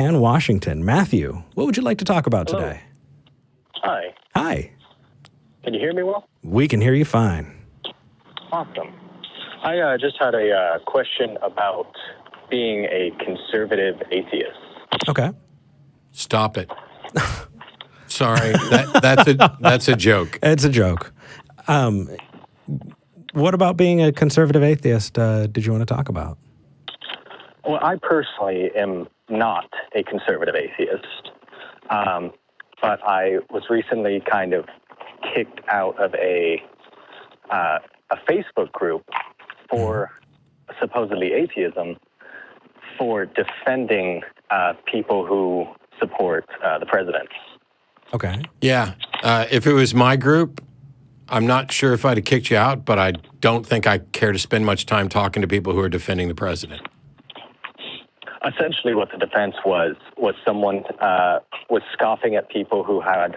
and Washington. Matthew, what would you like to talk about Hello. today? Hi. Hi. Can you hear me well? We can hear you fine. Awesome. I just had a question about being a conservative atheist. Okay. Stop it. Sorry, that's a joke. It's a joke. What about being a conservative atheist did you want to talk about? Well, I personally am not a conservative atheist, but I was recently kind of kicked out of a Facebook group for supposedly atheism for defending people who support the president. Okay. Yeah, if it was my group, I'm not sure if I'd have kicked you out, but I don't think I care to spend much time talking to people who are defending the president. Essentially, what the defense was someone was scoffing at people who had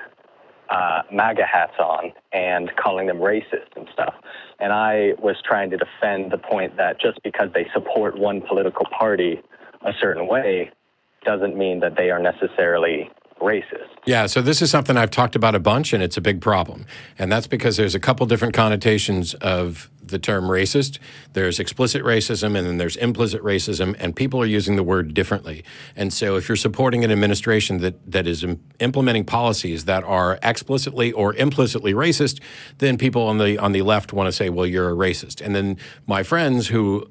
MAGA hats on and calling them racist and stuff. And I was trying to defend the point that just because they support one political party a certain way doesn't mean that they are necessarily racist. Yeah, so this is something I've talked about a bunch, and it's a big problem. And that's because there's a couple different connotations of the term racist. There's explicit racism, and then there's implicit racism, and people are using the word differently. And so if you're supporting an administration that is implementing policies that are explicitly or implicitly racist, then people on the left want to say, well, you're a racist. And then my friends who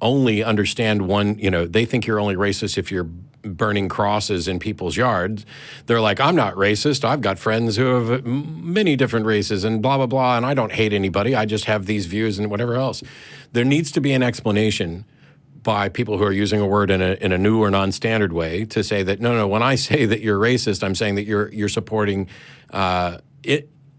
only understand one, they think you're only racist if you're burning crosses in people's yards. They're like, I'm not racist. I've got friends who have many different races and blah, blah, blah, and I don't hate anybody. I just have these views and whatever else. There needs to be an explanation by people who are using a word in a new or non-standard way to say that, no, when I say that you're racist, I'm saying that you're supporting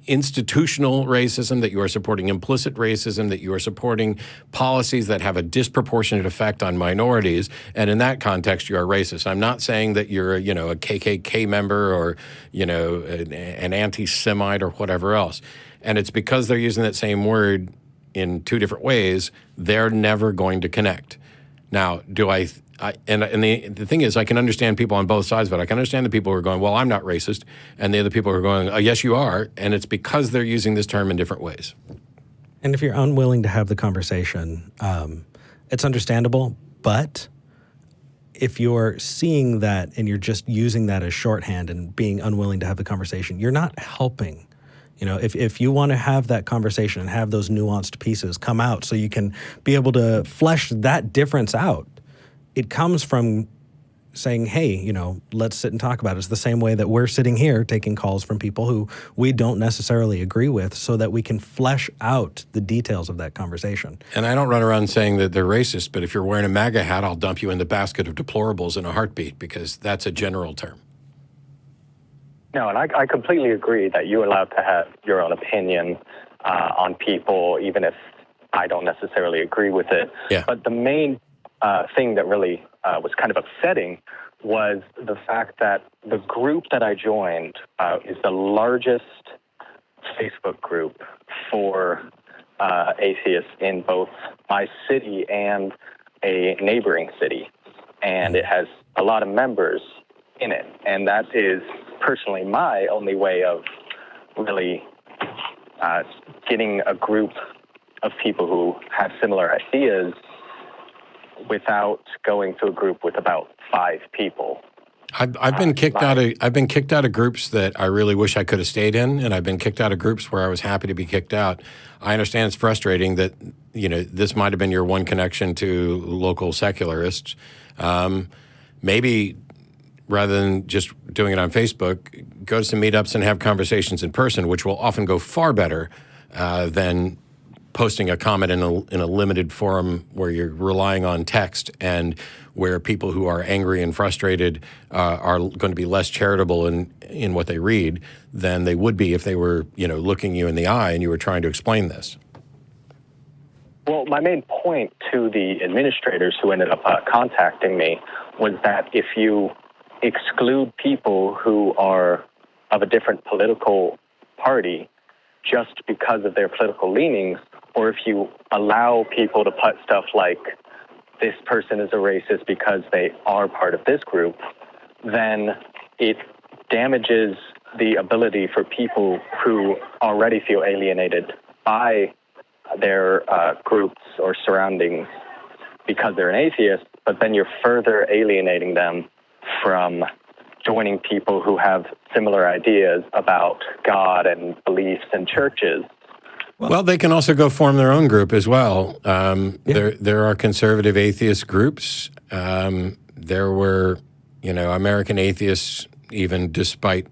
institutional racism, that you are supporting implicit racism, that you are supporting policies that have a disproportionate effect on minorities, and in that context, you are racist. I'm not saying that you're, a KKK member or, an anti-Semite or whatever else. And it's because they're using that same word in two different ways, they're never going to connect. Now, the thing is, I can understand people on both sides of it. I can understand the people who are going, well, I'm not racist, and the other people who are going, oh, yes, you are, and it's because they're using this term in different ways. And if you're unwilling to have the conversation, it's understandable, but if you're seeing that and you're just using that as shorthand and being unwilling to have the conversation, you're not helping. If you want to have that conversation and have those nuanced pieces come out so you can be able to flesh that difference out, it comes from saying, hey, let's sit and talk about it. It's the same way that we're sitting here taking calls from people who we don't necessarily agree with so that we can flesh out the details of that conversation. And I don't run around saying that they're racist, but if you're wearing a MAGA hat, I'll dump you in the basket of deplorables in a heartbeat because that's a general term. No, and I completely agree that you're allowed to have your own opinion on people, even if I don't necessarily agree with it. Yeah. But the main thing that really was kind of upsetting was the fact that the group that I joined is the largest Facebook group for atheists in both my city and a neighboring city. And it has a lot of members in it. And that is personally my only way of really getting a group of people who have similar ideas without going to a group with about 5 people. I've been kicked out of groups that I really wish I could have stayed in, and I've been kicked out of groups where I was happy to be kicked out. I understand it's frustrating that this might have been your one connection to local secularists. Maybe rather than just doing it on Facebook, go to some meetups and have conversations in person, which will often go far better than posting a comment in a limited forum where you're relying on text and where people who are angry and frustrated are going to be less charitable in what they read than they would be if they were, looking you in the eye and you were trying to explain this. Well, my main point to the administrators who ended up contacting me was that if you exclude people who are of a different political party just because of their political leanings, or if you allow people to put stuff like this person is a racist because they are part of this group, then it damages the ability for people who already feel alienated by their groups or surroundings because they're an atheist, but then you're further alienating them from joining people who have similar ideas about God and beliefs and churches. Well, they can also go form their own group as well. There are conservative atheist groups. There were, American Atheists, even despite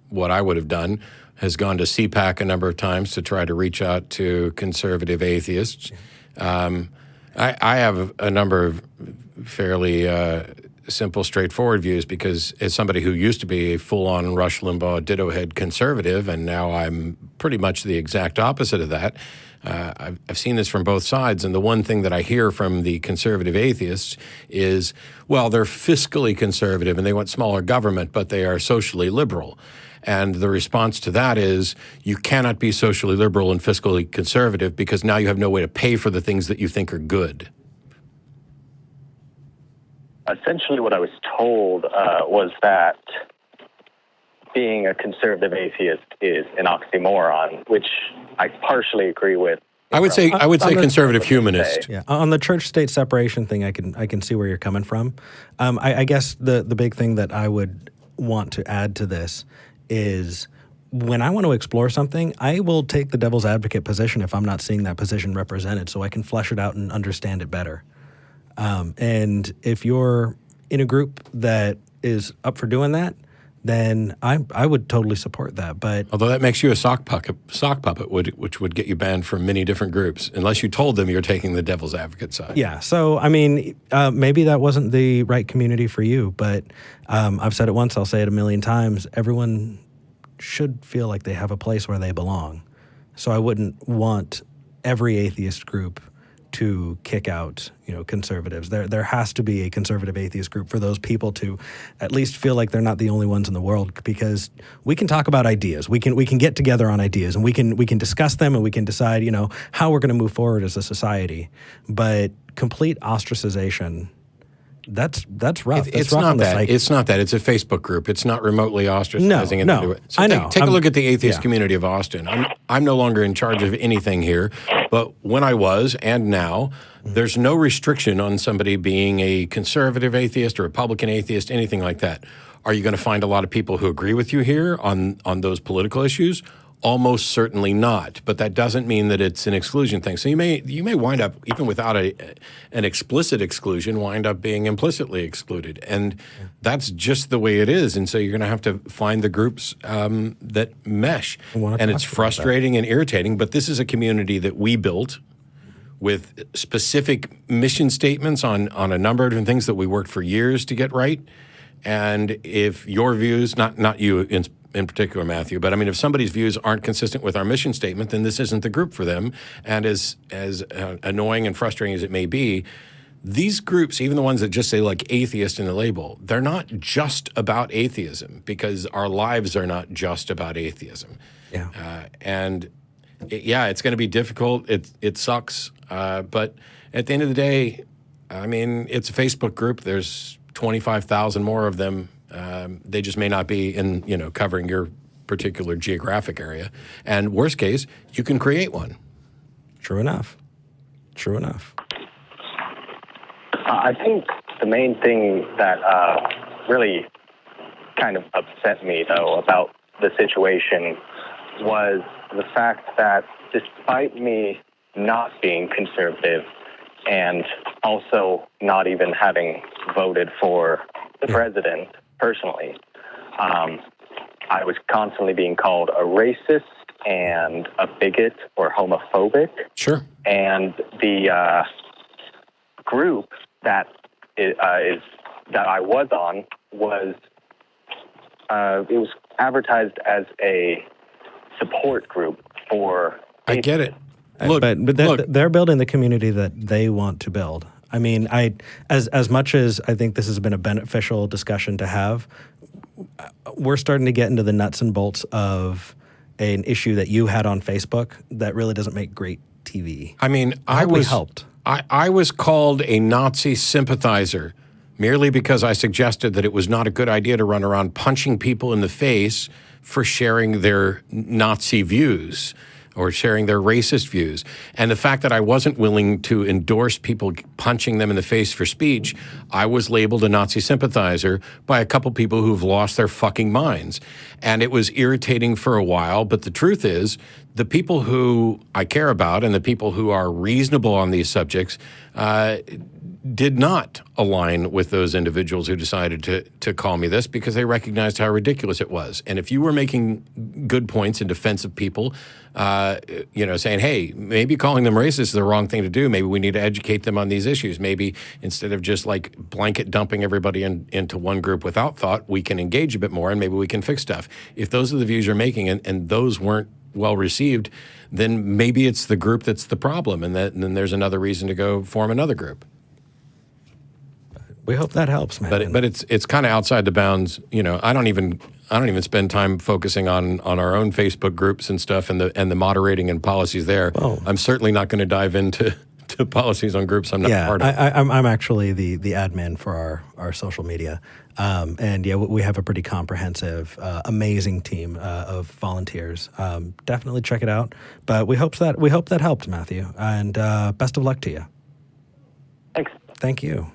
what I would have done, has gone to CPAC a number of times to try to reach out to conservative atheists. I have a number of fairly simple, straightforward views because as somebody who used to be a full-on Rush Limbaugh ditto-head conservative, and now I'm pretty much the exact opposite of that, I've seen this from both sides, and the one thing that I hear from the conservative atheists is, well, they're fiscally conservative and they want smaller government, but they are socially liberal. And the response to that is you cannot be socially liberal and fiscally conservative because now you have no way to pay for the things that you think are good. Essentially what I was told was that being a conservative atheist is an oxymoron, which I partially agree with. I would say conservative humanist. Yeah, on the church-state separation thing, I can see where you're coming from. I guess the big thing that I would want to add to this is when I want to explore something, I will take the devil's advocate position if I'm not seeing that position represented, so I can flesh it out and understand it better. And if you're in a group that is up for doing that, then I would totally support that. But although that makes you a sock puppet, which would get you banned from many different groups, unless you told them you're taking the devil's advocate side. Yeah. So I mean, maybe that wasn't the right community for you. But I've said it once, I'll say it a million times. Everyone should feel like they have a place where they belong. So I wouldn't want every atheist group to kick out, conservatives. There has to be a conservative atheist group for those people to at least feel like they're not the only ones in the world, because we can talk about ideas. We can get together on ideas and we can discuss them and we can decide, how we're going to move forward as a society. But complete ostracization, that's rough. It's not that. It's not that. It's a Facebook group. It's not remotely ostracizing. No. So I know. Take a look at the Atheist Community of Austin. I'm no longer in charge of anything here, but when I was and now, there's no restriction on somebody being a conservative atheist or Republican atheist, anything like that. Are you going to find a lot of people who agree with you here on those political issues? Almost certainly not, but that doesn't mean that it's an exclusion thing. So you may wind up, even without an explicit exclusion, wind up being implicitly excluded, and that's just the way it is. And so you're going to have to find the groups that mesh, and it's frustrating and irritating. But this is a community that we built with specific mission statements on a number of different things that we worked for years to get right. And if your views, not you in particular, Matthew, but I mean, if somebody's views aren't consistent with our mission statement, then this isn't the group for them. And as annoying and frustrating as it may be, these groups, even the ones that just say like atheist in the label, they're not just about atheism, because our lives are not just about atheism. Yeah. It's going to be difficult. It sucks. But at the end of the day, I mean, it's a Facebook group. There's 25,000 more of them. They just may not be in, covering your particular geographic area. And worst case, you can create one. True enough. I think the main thing that really kind of upset me, though, about the situation was the fact that despite me not being conservative and also not even having voted for the president personally, I was constantly being called a racist and a bigot or homophobic. Sure. And the group that I was on was it was advertised as a support group for. I get it. Look, they're building the community that they want to build. I mean, as much as I think this has been a beneficial discussion to have, we're starting to get into the nuts and bolts of an issue that you had on Facebook that really doesn't make great TV. I mean, I was called a Nazi sympathizer merely because I suggested that it was not a good idea to run around punching people in the face for sharing their Nazi views or sharing their racist views. And the fact that I wasn't willing to endorse people punching them in the face for speech, I was labeled a Nazi sympathizer by a couple people who've lost their fucking minds. And it was irritating for a while, but the truth is, the people who I care about and the people who are reasonable on these subjects did not align with those individuals who decided to call me this because they recognized how ridiculous it was. And if you were making good points in defense of people, saying, hey, maybe calling them racist is the wrong thing to do. Maybe we need to educate them on these issues. Maybe instead of just like blanket dumping everybody into one group without thought, we can engage a bit more and maybe we can fix stuff. If those are the views you're making and those weren't well received, then maybe it's the group that's the problem, and then there's another reason to go form another group. We hope that helps, man. But it's kind of outside the bounds. I don't even spend time focusing on our own Facebook groups and stuff and the moderating and policies there. Well, I'm certainly not going to dive into policies on groups I'm not part of. I'm actually the admin for our social media, and we have a pretty comprehensive, amazing team of volunteers. Definitely check it out. But we hope that helped, Matthew, and best of luck to you. Thanks. Thank you.